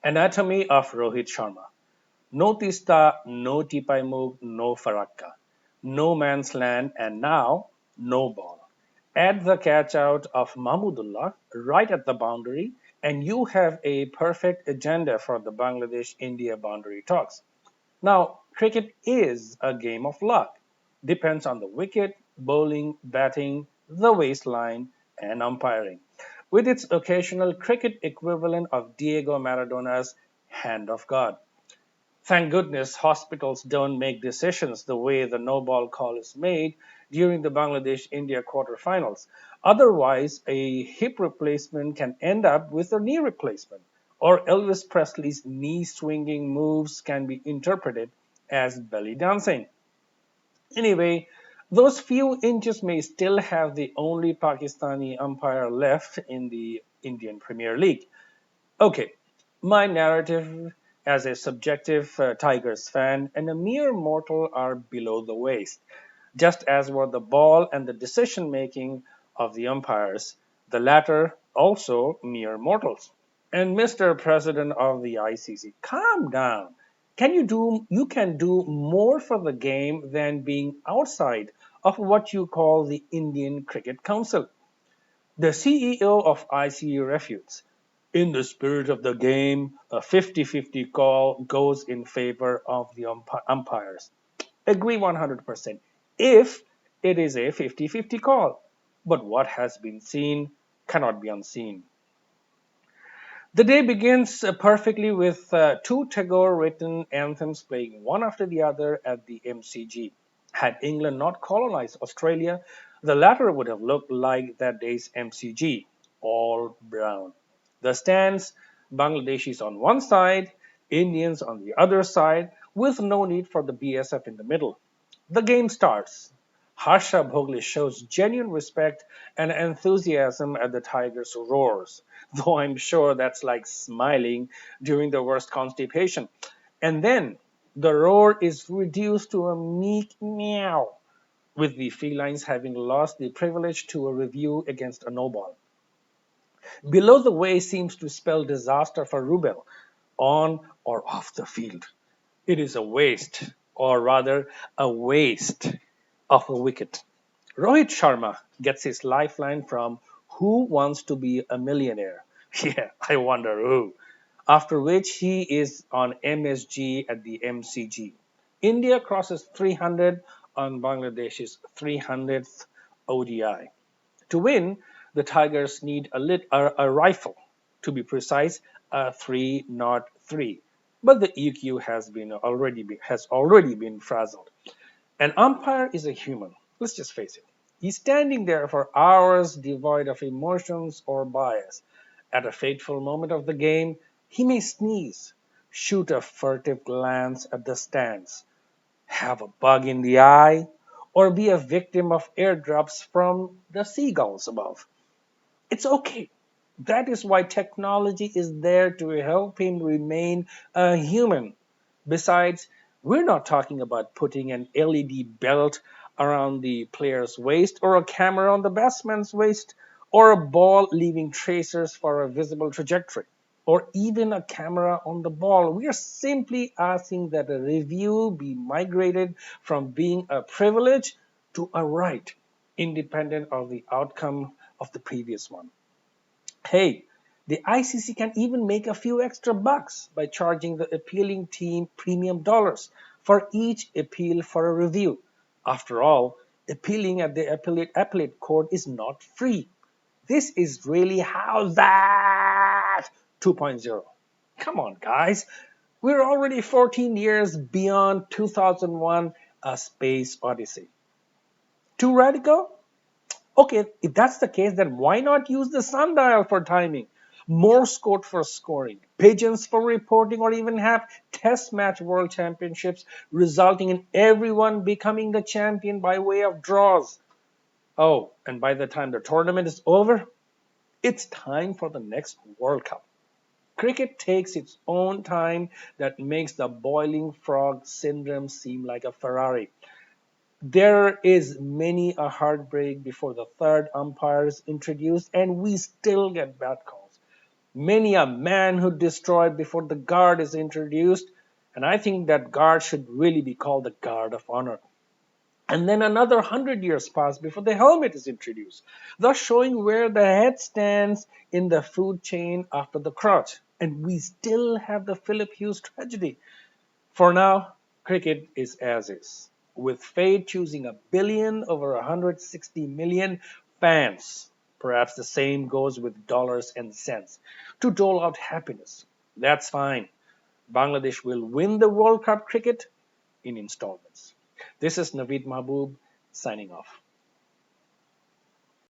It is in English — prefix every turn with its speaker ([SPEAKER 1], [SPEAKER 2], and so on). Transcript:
[SPEAKER 1] Anatomy of Rohit Sharma. No Tista, no Tipaimug, no Farakka. No man's land, and now no ball. Add the catch out of Mahmudullah right at the boundary, and you have a perfect agenda for the Bangladesh India boundary talks. Now, cricket is a game of luck. Depends on the wicket, bowling, batting, the waistline, and umpiring, with its occasional cricket equivalent of Diego Maradona's hand of God. Thank goodness hospitals don't make decisions the way the no ball call is made during the Bangladesh India quarterfinals. Otherwise, a hip replacement can end up with a knee replacement, or Elvis Presley's knee swinging moves can be interpreted as belly dancing. Anyway, those few inches may still have the only Pakistani umpire left in the Indian Premier League. Okay, my narrative as a subjective Tigers fan and a mere mortal are below the waist, just as were the ball and the decision making of the umpires, the latter also mere mortals. And Mr. President of the ICC, calm down. You can do more for the game than being outside of what you call the Indian Cricket Council. The CEO of ICE refutes. In the spirit of the game, a 50-50 call goes in favor of the umpires. Agree 100% if it is a 50-50 call. But what has been seen cannot be unseen. The day begins perfectly with two Tagore written anthems playing one after the other at the MCG. Had England not colonized Australia, the latter would have looked like that day's MCG, all brown. The stands, Bangladeshis on one side, Indians on the other side, with no need for the BSF in the middle. The game starts. Harsha Bhogle shows genuine respect and enthusiasm at the Tigers' roars, though I'm sure that's like smiling during the worst constipation. And then the roar is reduced to a meek meow, with the felines having lost the privilege to a review against a no ball. Below the way seems to spell disaster for Rubel, on or off the field. It is a waste, or rather, a waste of a wicket. Rohit Sharma gets his lifeline from Who Wants to Be a Millionaire? Yeah, I wonder who. After which he is on MSG at the MCG. India crosses 300 on Bangladesh's 300th ODI. To win, the Tigers need a rifle, to be precise, a 303. But the EQ has already been frazzled. An umpire is a human. Let's just face it. He's standing there for hours devoid of emotions or bias. At a fateful moment of the game, he may sneeze, shoot a furtive glance at the stands, have a bug in the eye, or be a victim of airdrops from the seagulls above. It's okay. That is why technology is there to help him remain a human. Besides, we're not talking about putting an LED belt around the player's waist, or a camera on the batsman's waist, or a ball leaving tracers for a visible trajectory, or even a camera on the ball. We are simply asking that a review be migrated from being a privilege to a right, independent of the outcome of the previous one. Hey, the ICC can even make a few extra bucks by charging the appealing team premium dollars for each appeal for a review. After all, appealing at the appellate court is not free. This is really how's that 2.0. Come on, guys. We're already 14 years beyond 2001 A Space Odyssey. Too radical? Okay, if that's the case, then why not use the sundial for timing? Morse code for scoring, pigeons for reporting, or even have test match world championships resulting in everyone becoming the champion by way of draws. Oh, and by the time the tournament is over, it's time for the next World Cup. Cricket takes its own time that makes the boiling frog syndrome seem like a Ferrari. There is many a heartbreak before the third umpire is introduced, and we still get bad calls. Many a man who destroyed before the guard is introduced, and I think that guard should really be called the guard of honor. And then another 100 years pass before the helmet is introduced, thus showing where the head stands in the food chain after the crotch. And we still have the Philip Hughes tragedy. For now, cricket is as is, with fate choosing a billion over 160 million fans. Perhaps the same goes with dollars and cents to dole out happiness. That's fine. Bangladesh will win the World Cup cricket in installments. This is Naveed Mahbub signing off.